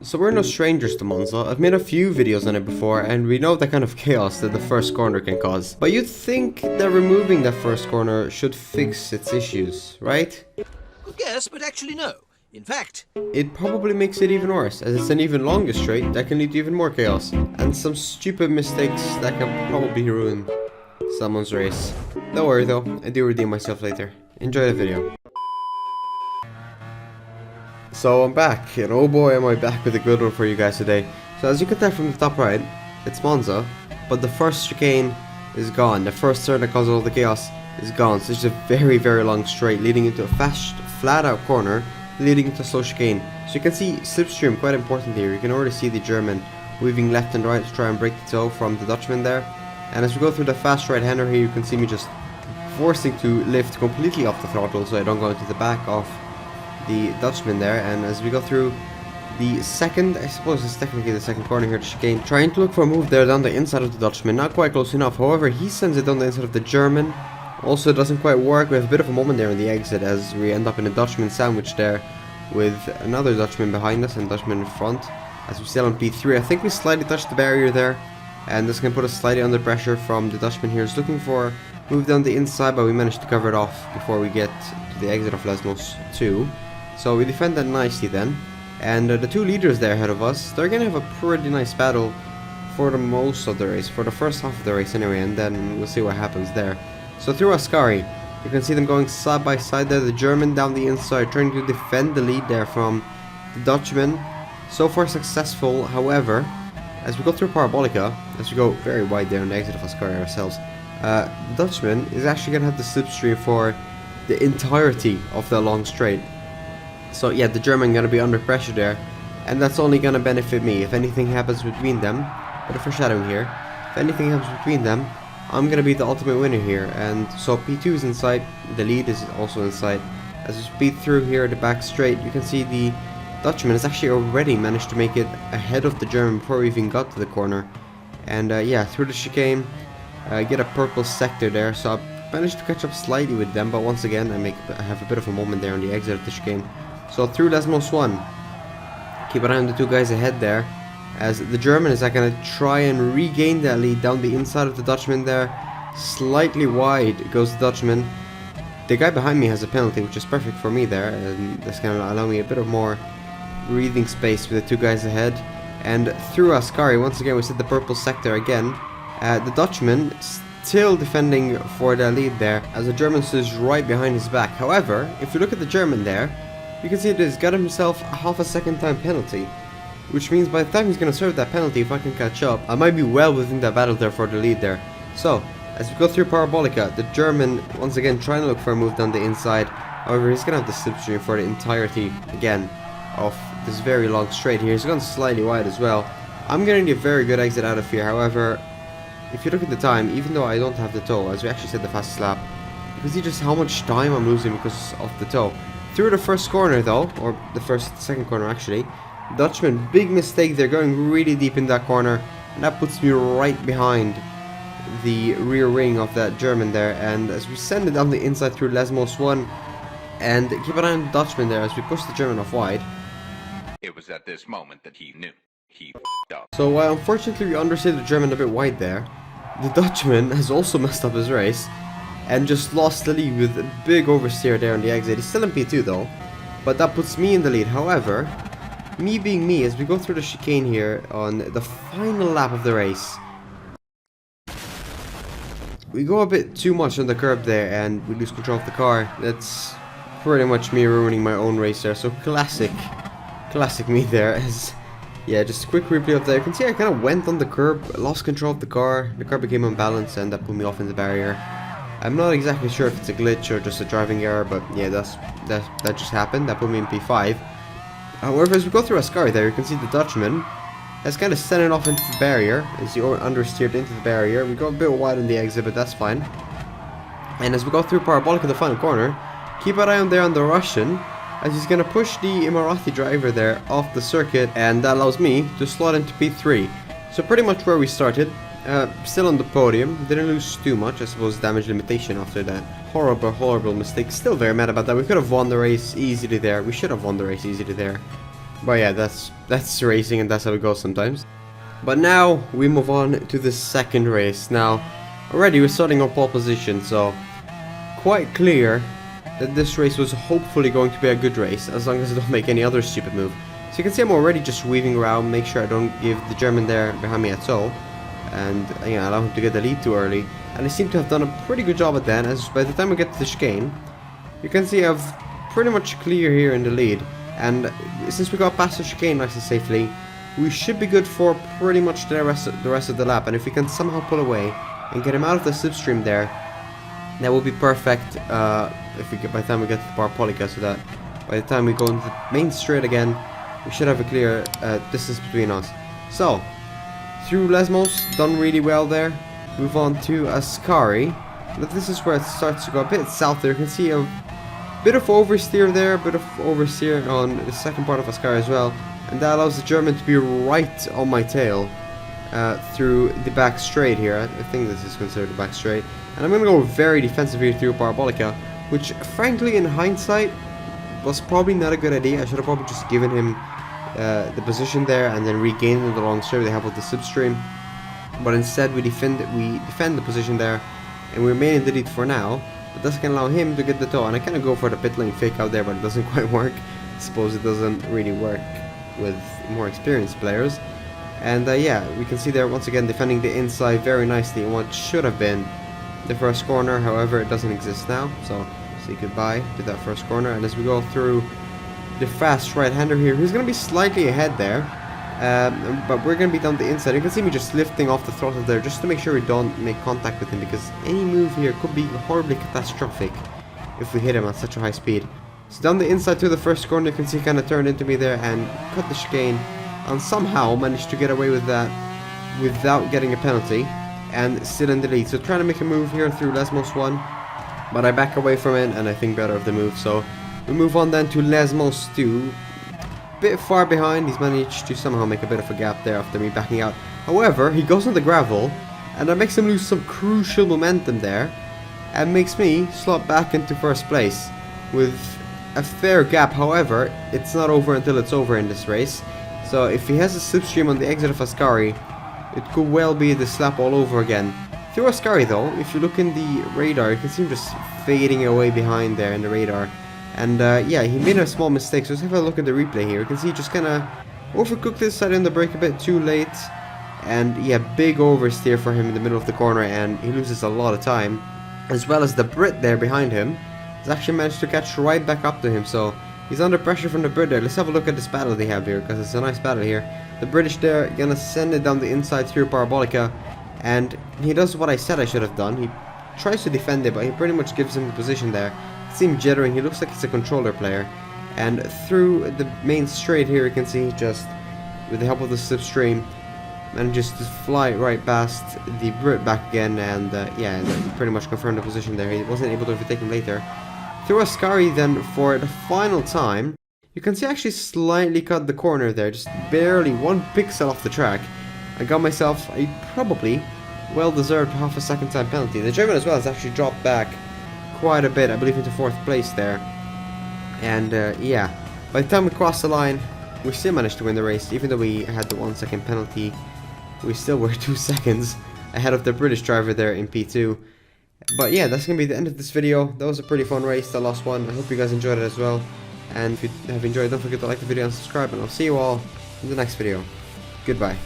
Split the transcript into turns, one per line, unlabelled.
So we're no strangers to Monza. I've made a few videos on it before, and we know the kind of chaos that the first corner can cause. But you'd think that removing that first corner should fix its issues, right?
Yes, but actually no. In fact,
It probably makes it even worse, as it's an even longer straight that can lead to even more chaos. And some stupid mistakes that can probably ruin someone's race. Don't worry though, I do redeem myself later. Enjoy the video. So I'm back, and oh boy am I back with a good one for you guys today. So as you can tell from the top right, it's Monza, but the first chicane is gone. The first turn that caused all the chaos is gone. So it's a very long straight leading into a fast, flat out corner, leading into a slow chicane. So you can see slipstream quite important here. You can already see the German weaving left and right to try and break the toe from the Dutchman there. And as we go through the fast right-hander here, you can see me just forcing to lift completely off the throttle so I don't go into the back of the Dutchman there. And as we go through the second, I suppose it's technically the second corner here, the chicane, trying to look for a move there down the inside of the Dutchman, not quite close enough. However, he sends it down the inside of the German. Also, it doesn't quite work. We have a bit of a moment there in the exit as we end up in a Dutchman sandwich there with another Dutchman behind us and Dutchman in front. As we still on P3, I think we slightly touched the barrier there, and this can put us slightly under pressure from the Dutchman here. Is looking for a move down the inside, but we managed to cover it off before we get to the exit of Lesmos 2. So we defend that nicely then. And the two leaders there ahead of us, they're going to have a pretty nice battle for the most of the race, for the first half of the race anyway, and then we'll see what happens there. So through Ascari, you can see them going side by side there, the German down the inside, trying to defend the lead there from the Dutchman. So far successful, however, as we go through Parabolica, as we go very wide there on the exit of Ascari ourselves, the Dutchman is actually going to have the slipstream for the entirety of the long straight. So yeah, the German going to be under pressure there, and that's only going to benefit me. If anything happens between them, bit of foreshadowing here, if anything happens between them, I'm going to be the ultimate winner here. And so P2 is in sight, the lead is also in sight. As we speed through here the back straight, you can see the Dutchman has actually already managed to make it ahead of the German before we even got to the corner. And yeah, through the chicane, get a purple sector there, so I managed to catch up slightly with them, but once again I have a bit of a moment there on the exit of the chicane. So through Lesmos 1, keep an eye on the two guys ahead there, as the German is going to try and regain that lead down the inside of the Dutchman there. Slightly wide goes the Dutchman. The guy behind me has a penalty, which is perfect for me there, and that's going to allow me a bit of more breathing space with the two guys ahead. And through Ascari, once again we set the purple sector again. The Dutchman still defending for the lead there, as the German is right behind his back. However, if you look at the German there, you can see that he's got himself a half a second time penalty, which means by the time he's going to serve that penalty, if I can catch up, I might be well within that battle there for the lead there. So, as we go through Parabolica, the German once again trying to look for a move down the inside. However, he's going to have the slipstream for the entirety again of this very long straight here. He's gone slightly wide as well. I'm getting a very good exit out of here. However, if you look at the time, even though I don't have the toe, as we actually said the fastest lap, you can see just how much time I'm losing because of the toe. Through the first corner though, or the second corner actually, Dutchman, big mistake, they're going really deep in that corner, and that puts me right behind the rear wing of that German there. And as we send it down the inside through Lesmos 1, and keep an eye on the Dutchman there as we push the German off wide.
It was at this moment that he knew. He f***ed up.
So while unfortunately we understeered the German a bit wide there, the Dutchman has also messed up his race and just lost the lead with a big oversteer there on the exit. He's still in P2 though, but that puts me in the lead. However, me being me, as we go through the chicane here on the final lap of the race, we go a bit too much on the curb there and we lose control of the car. That's pretty much me ruining my own race there. So classic me there. As yeah, just a quick replay of that. You can see I kind of went on the curb, lost control of the car became unbalanced, and that put me off in the barrier. I'm not exactly sure if it's a glitch or just a driving error, but yeah, that just happened. That put me in P5. However, as we go through Ascari there, you can see the Dutchman has kind of sent it off into the barrier, as he understeered into the barrier. We go a bit wide on the exit, but that's fine. And as we go through Parabolic in the final corner, keep an eye on there on the Russian, as he's going to push the Emirati driver there off the circuit, and that allows me to slot into P3. So pretty much where we started. Still on the podium, didn't lose too much. I suppose damage limitation after that horrible mistake. Still very mad about that. We could have won the race easily there. We should have won the race easily there. But yeah, that's racing, and that's how it goes sometimes. But now we move on to the second race. Now, already we're starting on pole position, so quite clear that this race was hopefully going to be a good race, as long as I don't make any other stupid move. So you can see I'm already just weaving around, make sure I don't give the German there behind me at all, and allow him to get the lead too early. And I seem to have done a pretty good job at that, as by the time we get to the chicane, you can see I've pretty much clear here in the lead. And since we got past the chicane nice and safely, we should be good for pretty much the rest of the lap. And if we can somehow pull away and get him out of the slipstream there, that will be perfect. If we get, by the time we get to the Parabolica, so that by the time we go into the main straight again, we should have a clear distance between us. So through Lesmos, done really well there. Move on to Ascari. But this is where it starts to go a bit south there. You can see a bit of oversteer there, a bit of oversteer on the second part of Ascari as well. And that allows the German to be right on my tail through the back straight here. I think this is considered the back straight. And I'm going to go very defensive here through Parabolica, which frankly in hindsight was probably not a good idea. I should have probably just given him the position there and then regained the long straight with the help of the slipstream. But instead we defend the position there, and we remain in the lead for now. But that's going to allow him to get the toe, and I kind of go for the pit lane fake out there, but it doesn't quite work. I suppose it doesn't really work with more experienced players. And yeah, we can see there once again defending the inside very nicely in what should have been the first corner. However, it doesn't exist now, so say goodbye to that first corner. And as we go through the fast right-hander here, he's going to be slightly ahead there, but we're going to be down the inside. You can see me just lifting off the throttle there just to make sure we don't make contact with him, because any move here could be horribly catastrophic if we hit him at such a high speed. So down the inside to the first corner, you can see he kind of turned into me there and cut the chicane, and somehow managed to get away with that without getting a penalty and still in the lead. So trying to make a move here through Lesmos 1, but I back away from it and I think better of the move. So we move on then to Lesmos 2. Bit far behind, he's managed to somehow make a bit of a gap there after me backing out. However, he goes on the gravel and that makes him lose some crucial momentum there and makes me slot back into first place with a fair gap. However, it's not over until it's over in this race. So if he has a slipstream on the exit of Ascari, it could well be the slap all over again. Through Ascari though, if you look in the radar, you can see him just fading away behind there in the radar. And yeah, he made a small mistake, so let's have a look at the replay here. You can see he just kind of overcooked this side in the brake a bit too late. And yeah, big oversteer for him in the middle of the corner, and he loses a lot of time. As well as the Brit there behind him has actually managed to catch right back up to him, so he's under pressure from the Brit there. Let's have a look at this battle they have here, because it's a nice battle here. The British there gonna send it down the inside through Parabolica, and he does what I said I should have done. He tries to defend it, but he pretty much gives him the position there. See him jittering, he looks like he's a controller player. And through the main straight here, you can see just with the help of the slipstream manages to fly right past the Brit back again, and yeah, pretty much confirmed the position there. He wasn't able to overtake him later. Through Ascari then for the final time, you can see I actually slightly cut the corner there, just barely 1 pixel off the track. I got myself a probably well-deserved half a second time penalty. The German as well has actually dropped back quite a bit, I believe into 4th place there. And yeah, by the time we crossed the line, we still managed to win the race. Even though we had the 1 second penalty, we still were 2 seconds ahead of the British driver there in P2. But yeah, that's going to be the end of this video. That was a pretty fun race, the last one. I hope you guys enjoyed it as well. And if you have enjoyed, don't forget to like the video and subscribe, and I'll see you all in the next video. Goodbye.